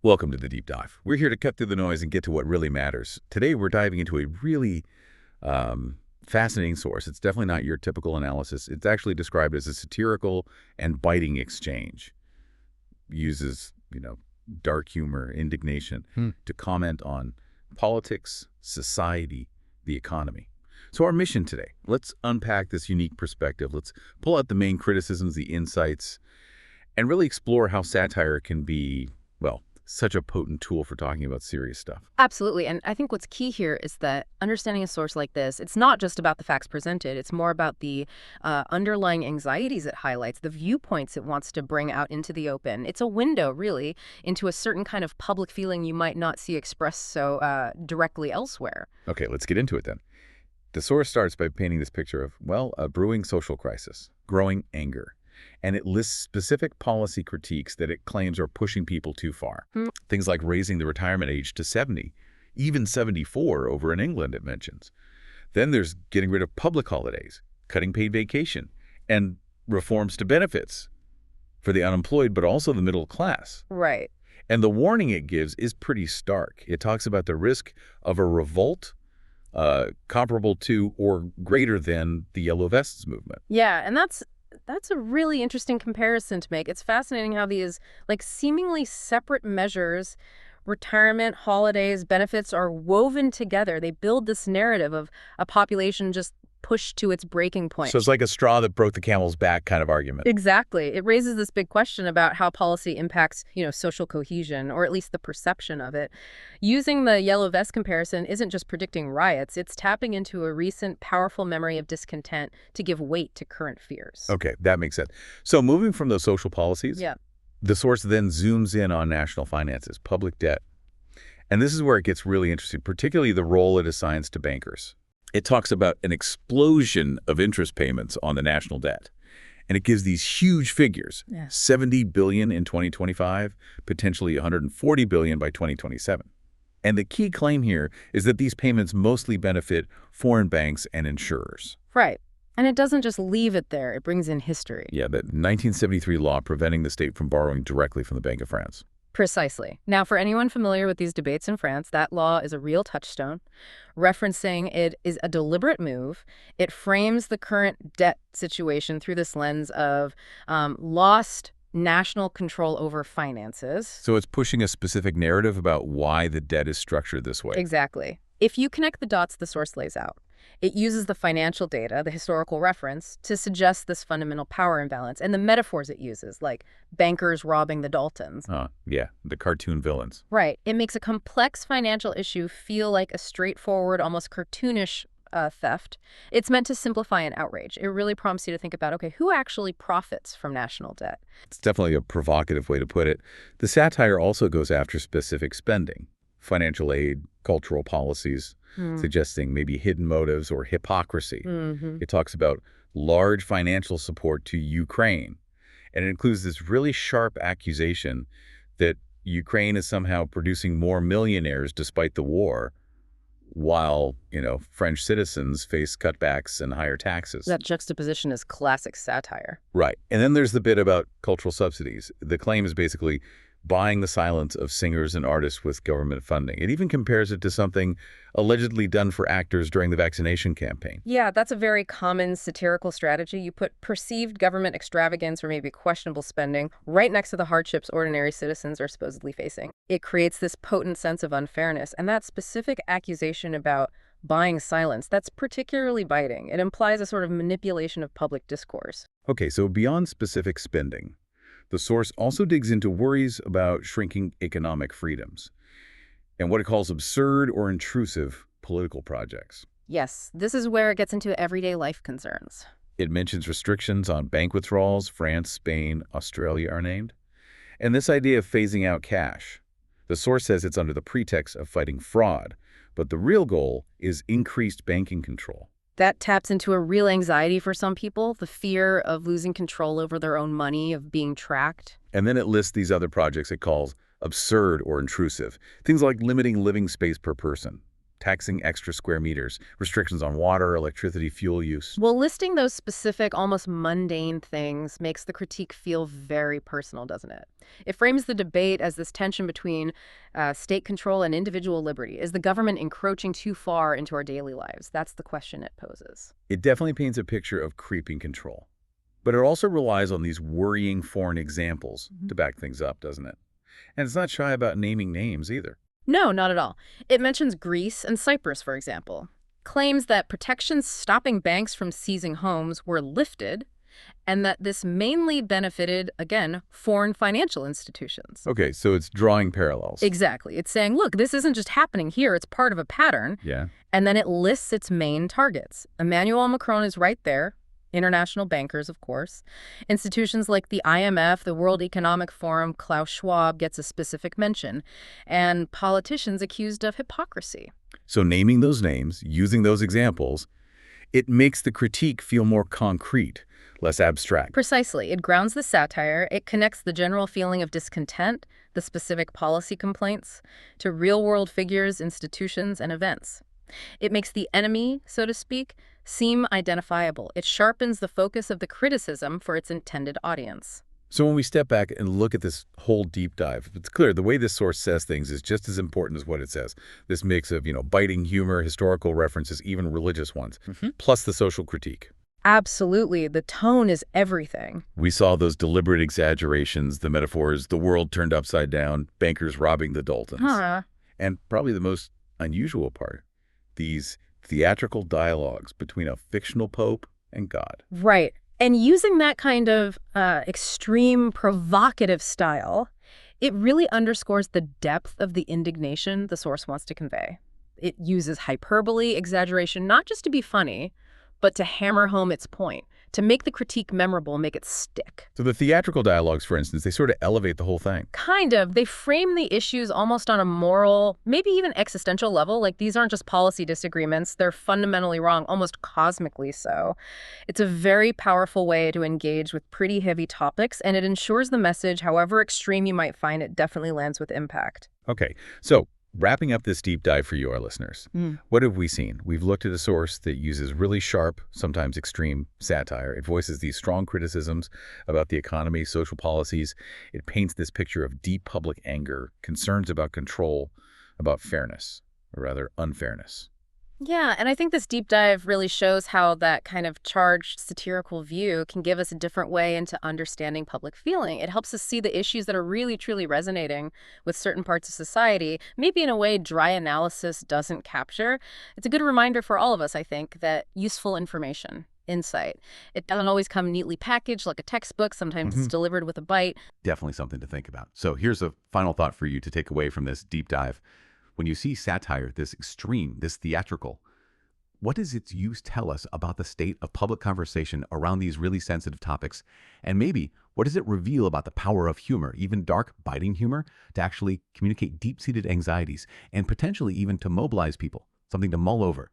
Welcome to the Deep Dive. We're here to cut through the noise and get to what really matters. Today, we're diving into a really fascinating source. It's definitely not your typical analysis. It's actually described as a satirical and biting exchange. Uses, dark humor, indignation to comment on politics, society, the economy. So our mission today, let's unpack this unique perspective. Let's pull out the main criticisms, the insights, and really explore how satire can be, well, such a potent tool for talking about serious stuff. Absolutely. And I think what's key here is that understanding a source like this, it's not just about the facts presented. It's more about the underlying anxieties it highlights, the viewpoints it wants to bring out into the open. It's a window, really, into a certain kind of public feeling you might not see expressed so directly elsewhere. Okay, let's get into it then. The source starts by painting this picture of, well, a brewing social crisis, growing anger. And it lists specific policy critiques that it claims are pushing people too far. Things like raising the retirement age to 70, even 74 over in England, it mentions. Then there's getting rid of public holidays, cutting paid vacation, and reforms to benefits for the unemployed, but also the middle class. Right. And the warning it gives is pretty stark. It talks about the risk of a revolt comparable to or greater than the Yellow Vests movement. Yeah, and that's a really interesting comparison to make. It's fascinating how these seemingly separate measures, retirement, holidays, benefits, are woven together. They build this narrative of a population just pushed to its breaking point. So it's like a straw that broke the camel's back kind of argument. Exactly. It raises this big question about how policy impacts, social cohesion, or at least the perception of it. Using the yellow vest comparison isn't just predicting riots, it's tapping into a recent powerful memory of discontent to give weight to current fears. Okay, that makes sense. So moving from those social policies, Yeah. the source then zooms in on national finances, public debt. And this is where it gets really interesting, particularly the role it assigns to bankers. It talks about an explosion of interest payments on the national debt. And it gives these huge figures, Yeah. $70 billion in 2025, potentially $140 billion by 2027. And the key claim here is that these payments mostly benefit foreign banks and insurers. Right. And it doesn't just leave it there. It brings in history. Yeah, that 1973 law preventing the state from borrowing directly from the Bank of France. Precisely. Now, for anyone familiar with these debates in France, that law is a real touchstone. Referencing it is a deliberate move. It frames the current debt situation through this lens of lost national control over finances. So it's pushing a specific narrative about why the debt is structured this way. Exactly. If you connect the dots the source lays out, it uses the financial data, the historical reference, to suggest this fundamental power imbalance, and the metaphors it uses, like bankers robbing the Daltons. Yeah, the cartoon villains. Right. It makes a complex financial issue feel like a straightforward, almost cartoonish theft. It's meant to simplify an outrage. It really prompts you to think about, okay, who actually profits from national debt? It's definitely a provocative way to put it. The satire also goes after specific spending, financial aid, cultural policies, suggesting maybe hidden motives or hypocrisy. It talks about large financial support to Ukraine. And it includes this really sharp accusation that Ukraine is somehow producing more millionaires despite the war, while, French citizens face cutbacks and higher taxes. That juxtaposition is classic satire. Right. And then there's the bit about cultural subsidies. The claim is basically buying the silence of singers and artists with government funding. It even compares it to something allegedly done for actors during the vaccination campaign. Yeah, that's a very common satirical strategy. You put perceived government extravagance or maybe questionable spending right next to the hardships ordinary citizens are supposedly facing. It creates this potent sense of unfairness, and that specific accusation about buying silence, that's particularly biting. It implies a sort of manipulation of public discourse. Okay, so beyond specific spending, the source also digs into worries about shrinking economic freedoms and what it calls absurd or intrusive political projects. Yes, this is where it gets into everyday life concerns. It mentions restrictions on bank withdrawals. France, Spain, Australia are named. And this idea of phasing out cash. The source says it's under the pretext of fighting fraud, but the real goal is increased banking control. That taps into a real anxiety for some people, the fear of losing control over their own money, of being tracked. And then it lists these other projects it calls absurd or intrusive, things like limiting living space per person, taxing extra square meters, restrictions on water, electricity, fuel use. Well, listing those specific, almost mundane things makes the critique feel very personal, doesn't it? It frames the debate as this tension between state control and individual liberty. Is the government encroaching too far into our daily lives? That's the question it poses. It definitely paints a picture of creeping control. But it also relies on these worrying foreign examples to back things up, doesn't it? And it's not shy about naming names either. No, not at all. It mentions Greece and Cyprus, for example. Claims that protections stopping banks from seizing homes were lifted, and that this mainly benefited, again, foreign financial institutions. Okay, so it's drawing parallels. Exactly. It's saying, look, this isn't just happening here, it's part of a pattern. Yeah. And then it lists its main targets. Emmanuel Macron is right there. International bankers, of course. Institutions like the IMF, the World Economic Forum, Klaus Schwab gets a specific mention. And politicians accused of hypocrisy. So naming those names, using those examples, it makes the critique feel more concrete, less abstract. Precisely. It grounds the satire. It connects the general feeling of discontent, the specific policy complaints, to real-world figures, institutions, and events. It makes the enemy, so to speak, seem identifiable. It sharpens the focus of the criticism for its intended audience. So when we step back and look at this whole deep dive, it's clear the way this source says things is just as important as what it says. This mix of, biting humor, historical references, even religious ones, plus the social critique. Absolutely. The tone is everything. We saw those deliberate exaggerations, the metaphors, the world turned upside down, bankers robbing the Daltons. And probably the most unusual part, these theatrical dialogues between a fictional pope and God. Right. And using that kind of extreme provocative style, it really underscores the depth of the indignation the source wants to convey. It uses hyperbole, exaggeration, not just to be funny, but to hammer home its point, to make the critique memorable, make it stick. So the theatrical dialogues, for instance, they sort of elevate the whole thing. Kind of. They frame the issues almost on a moral, maybe even existential level. Like, these aren't just policy disagreements. They're fundamentally wrong, almost cosmically so. It's a very powerful way to engage with pretty heavy topics, and it ensures the message, however extreme you might find it, definitely lands with impact. Okay, so wrapping up this deep dive for you, our listeners, what have we seen? We've looked at a source that uses really sharp, sometimes extreme satire. It voices these strong criticisms about the economy, social policies. It paints this picture of deep public anger, concerns about control, about fairness, or rather unfairness. Yeah, and I think this deep dive really shows how that kind of charged satirical view can give us a different way into understanding public feeling. It helps us see the issues that are really, truly resonating with certain parts of society, maybe in a way dry analysis doesn't capture. It's a good reminder for all of us, I think, that useful information, insight, it doesn't always come neatly packaged like a textbook. Sometimes it's delivered with a bite. Definitely something to think about. So here's a final thought for you to take away from this deep dive. When you see satire, this extreme, this theatrical, what does its use tell us about the state of public conversation around these really sensitive topics? And maybe, what does it reveal about the power of humor, even dark, biting humor, to actually communicate deep-seated anxieties and potentially even to mobilize people, something to mull over?